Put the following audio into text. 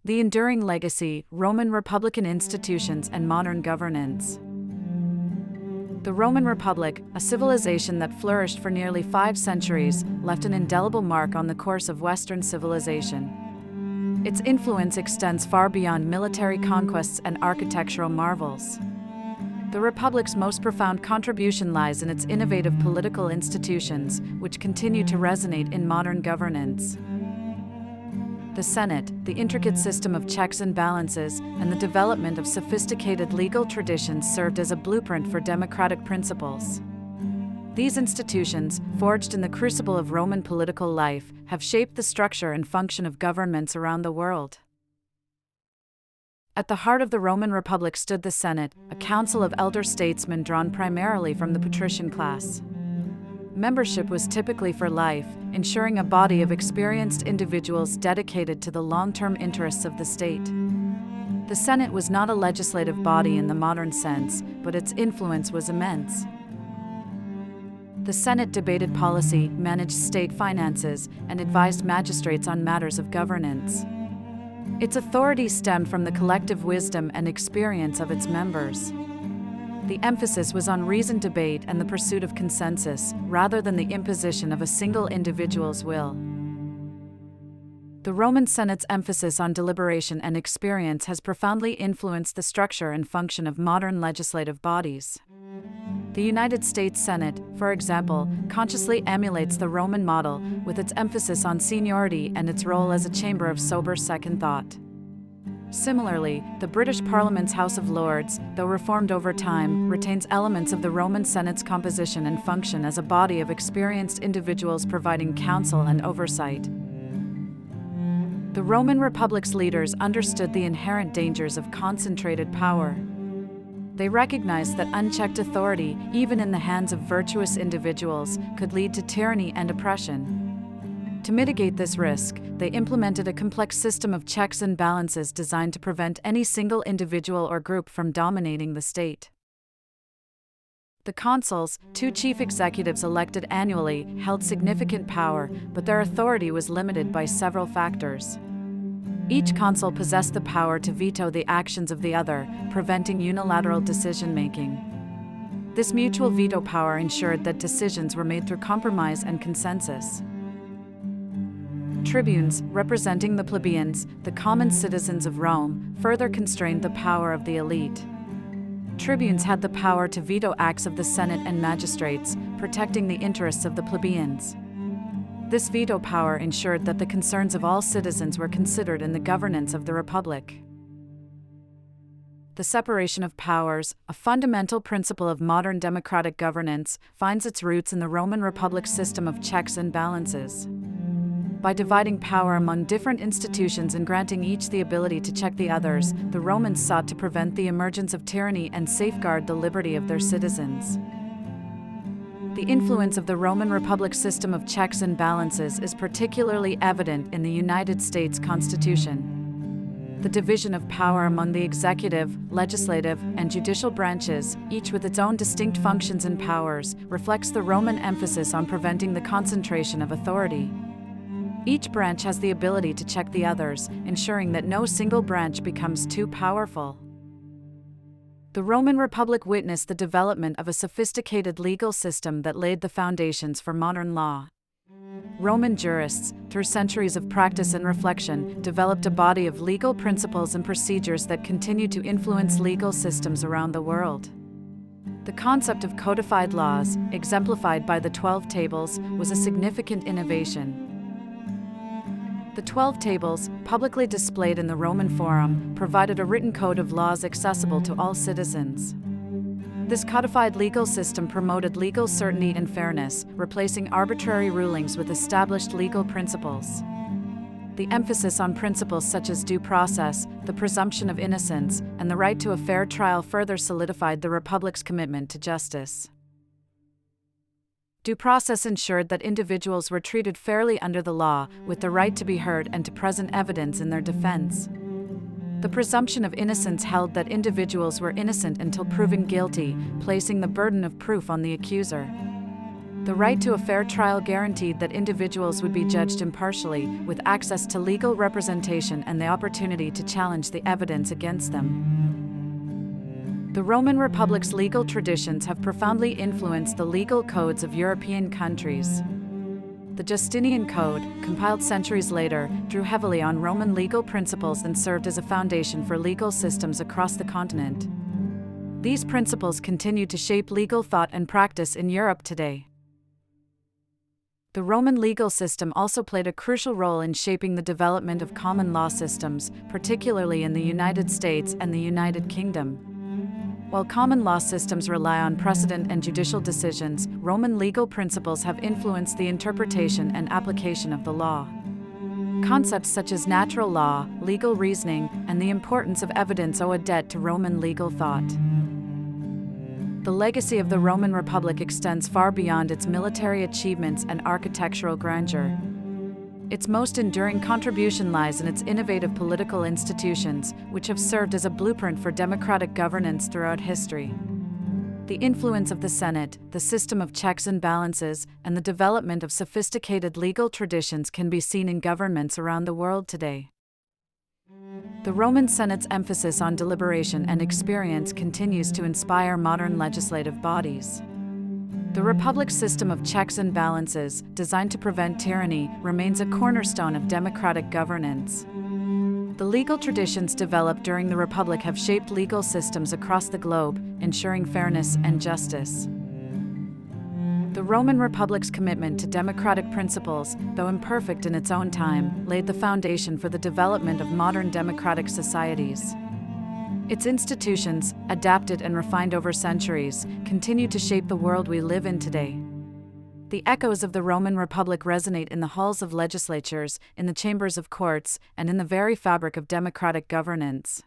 The enduring legacy, Roman Republican institutions and modern governance. The Roman Republic, a civilization that flourished for nearly 5 centuries, left an indelible mark on the course of Western civilization. Its influence extends far beyond military conquests and architectural marvels. The Republic's most profound contribution lies in its innovative political institutions, which continue to resonate in modern governance. The Senate, the intricate system of checks and balances, and the development of sophisticated legal traditions served as a blueprint for democratic principles. These institutions, forged in the crucible of Roman political life, have shaped the structure and function of governments around the world. At the heart of the Roman Republic stood the Senate, a council of elder statesmen drawn primarily from the patrician class. Membership was typically for life, ensuring a body of experienced individuals dedicated to the long-term interests of the state. The Senate was not a legislative body in the modern sense, but its influence was immense. The Senate debated policy, managed state finances, and advised magistrates on matters of governance. Its authority stemmed from the collective wisdom and experience of its members. The emphasis was on reasoned debate and the pursuit of consensus, rather than the imposition of a single individual's will. The Roman Senate's emphasis on deliberation and experience has profoundly influenced the structure and function of modern legislative bodies. The United States Senate, for example, consciously emulates the Roman model, with its emphasis on seniority and its role as a chamber of sober second thought. Similarly, the British Parliament's House of Lords, though reformed over time, retains elements of the Roman Senate's composition and function as a body of experienced individuals providing counsel and oversight. The Roman Republic's leaders understood the inherent dangers of concentrated power. They recognized that unchecked authority, even in the hands of virtuous individuals, could lead to tyranny and oppression. To mitigate this risk, they implemented a complex system of checks and balances designed to prevent any single individual or group from dominating the state. The consuls, 2 chief executives elected annually, held significant power, but their authority was limited by several factors. Each consul possessed the power to veto the actions of the other, preventing unilateral decision-making. This mutual veto power ensured that decisions were made through compromise and consensus. Tribunes, representing the plebeians, the common citizens of Rome, further constrained the power of the elite. Tribunes had the power to veto acts of the Senate and magistrates, protecting the interests of the plebeians. This veto power ensured that the concerns of all citizens were considered in the governance of the Republic. The separation of powers, a fundamental principle of modern democratic governance, finds its roots in the Roman Republic's system of checks and balances. By dividing power among different institutions and granting each the ability to check the others, the Romans sought to prevent the emergence of tyranny and safeguard the liberty of their citizens. The influence of the Roman Republic system of checks and balances is particularly evident in the United States Constitution. The division of power among the executive, legislative, and judicial branches, each with its own distinct functions and powers, reflects the Roman emphasis on preventing the concentration of authority. Each branch has the ability to check the others, ensuring that no single branch becomes too powerful. The Roman Republic witnessed the development of a sophisticated legal system that laid the foundations for modern law. Roman jurists, through centuries of practice and reflection, developed a body of legal principles and procedures that continue to influence legal systems around the world. The concept of codified laws, exemplified by the 12 Tables, was a significant innovation. The 12 Tables, publicly displayed in the Roman Forum, provided a written code of laws accessible to all citizens. This codified legal system promoted legal certainty and fairness, replacing arbitrary rulings with established legal principles. The emphasis on principles such as due process, the presumption of innocence, and the right to a fair trial further solidified the Republic's commitment to justice. Due process ensured that individuals were treated fairly under the law, with the right to be heard and to present evidence in their defense. The presumption of innocence held that individuals were innocent until proven guilty, placing the burden of proof on the accuser. The The right to a fair trial guaranteed that individuals would be judged impartially, with access to legal representation and the opportunity to challenge the evidence against them. The Roman Republic's legal traditions have profoundly influenced the legal codes of European countries. The Justinian Code, compiled centuries later, drew heavily on Roman legal principles and served as a foundation for legal systems across the continent. These principles continue to shape legal thought and practice in Europe today. The Roman legal system also played a crucial role in shaping the development of common law systems, particularly in the United States and the United Kingdom. While common law systems rely on precedent and judicial decisions, Roman legal principles have influenced the interpretation and application of the law. Concepts such as natural law, legal reasoning, and the importance of evidence owe a debt to Roman legal thought. The legacy of the Roman Republic extends far beyond its military achievements and architectural grandeur. Its most enduring contribution lies in its innovative political institutions, which have served as a blueprint for democratic governance throughout history. The influence of the Senate, the system of checks and balances, and the development of sophisticated legal traditions can be seen in governments around the world today. The Roman Senate's emphasis on deliberation and experience continues to inspire modern legislative bodies. The Republic's system of checks and balances, designed to prevent tyranny, remains a cornerstone of democratic governance. The legal traditions developed during the Republic have shaped legal systems across the globe, ensuring fairness and justice. The Roman Republic's commitment to democratic principles, though imperfect in its own time, laid the foundation for the development of modern democratic societies. Its institutions, adapted and refined over centuries, continue to shape the world we live in today. The echoes of the Roman Republic resonate in the halls of legislatures, in the chambers of courts, and in the very fabric of democratic governance.